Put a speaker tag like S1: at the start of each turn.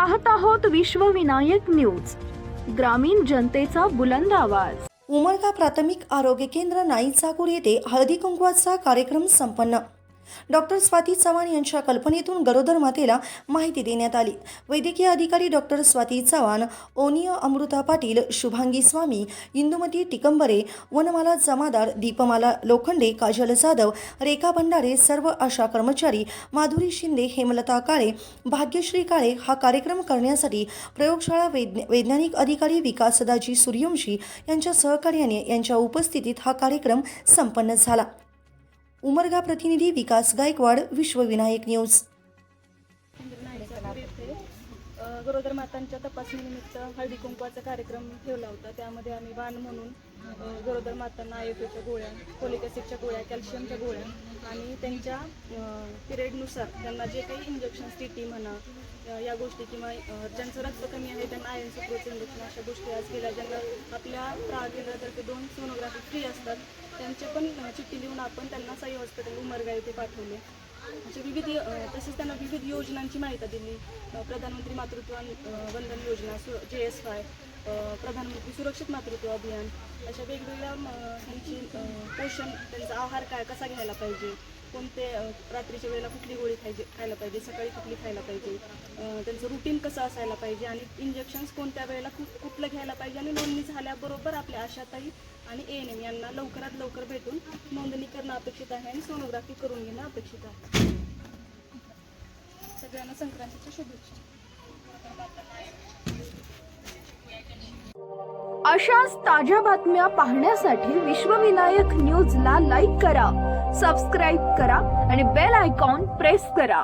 S1: पाहत आहोत विश्वविनायक न्यूज, ग्रामीण जनतेचा बुलंद आवाज।
S2: उमरगा प्राथमिक आरोग्य केंद्र नाईचाकूर येथे हळदी कुंकवाचा कार्यक्रम संपन्न। डॉक्टर स्वाती चव्हाण यांच्या कल्पनेतून गरोदर मातेला माहिती देण्यात आली। वैद्यकीय अधिकारी डॉक्टर स्वाती चव्हाण, ओनिय अमृता पाटील, शुभांगी स्वामी, इंदुमती टिकंबरे, वनमाला जमादार, दीपमाला लोखंडे, काजल जाधव, रेखा भंडारे, सर्व आशा कर्मचारी, माधुरी शिंदे, हेमलता काळे, भाग्यश्री काळे हा कार्यक्रम करण्यासाठी प्रयोगशाळा वैज्ञानिक अधिकारी विकास सदाजी सूर्यवंशी यांच्या सहकार्याने यांच्या उपस्थितीत हा कार्यक्रम संपन्न झाला। उमरगा प्रतिनिधी विकास गायकवाड, विश्वविनायक न्यूज।
S3: गरोदर मातांच्या तपासणीनिमित्त हळदी कुंकवाचा कार्यक्रम ठेवला होता। त्यामध्ये आम्ही वाण म्हणून गरोदर मातांना आयुर्वेदच्या गोळ्या, फोलिक ॲसिडच्या गोळ्या, कॅल्शियमच्या गोळ्या आणि त्यांच्या पिरियडनुसार त्यांना जे काही इंजेक्शन्स, टीटी म्हणा या गोष्टी, किंवा ज्यांचं रक्त कमी आहे त्यांना आयर्न सप्रोच इंजेक्शन, अशा गोष्टी आज केल्या। ज्यांना आपल्या केंद्रातर्फे 2 सोनोग्राफी फ्री असतात त्यांचे पण चिठ्ठी लिहून आपण त्यांना साई हॉस्पिटल उमरगा येथे पाठवले। असे विविध तसेच त्यांना विविध योजनांची माहिती दिली। प्रधानमंत्री मातृत्व वंदन योजना, JSY, प्रधानमंत्री सुरक्षित मातृत्व अभियान, अशा वेगवेगळ्या त्यांची पोषण, त्यांचा आहार कसा घ्यायला पाहिजे, कोणते रात्रीच्या वेळेला कुठली गोळी खायला पाहिजे, सकाळी कुठली खायला पाहिजे, त्यांचं रुटीन कसं असायला पाहिजे आणि इंजेक्शन्स कोणत्या वेळेला कुठलं घ्यायला पाहिजे, आणि नोंदणी झाल्याबरोबर आपल्या आशाताई आणि ANM यांना लवकरात लवकर भेटून नोंदणी करणं अपेक्षित आहे आणि सोनोग्राफी करून घेणं अपेक्षित आहे। सगळ्यांना संक्रांतीच्या शुभेच्छा।
S1: अशाच ताज्या बातम्या पाहण्यासाठी विश्वविनायक न्यूजला लाईक करा, सबस्क्राईब करा आणि बेल आयकॉन प्रेस करा।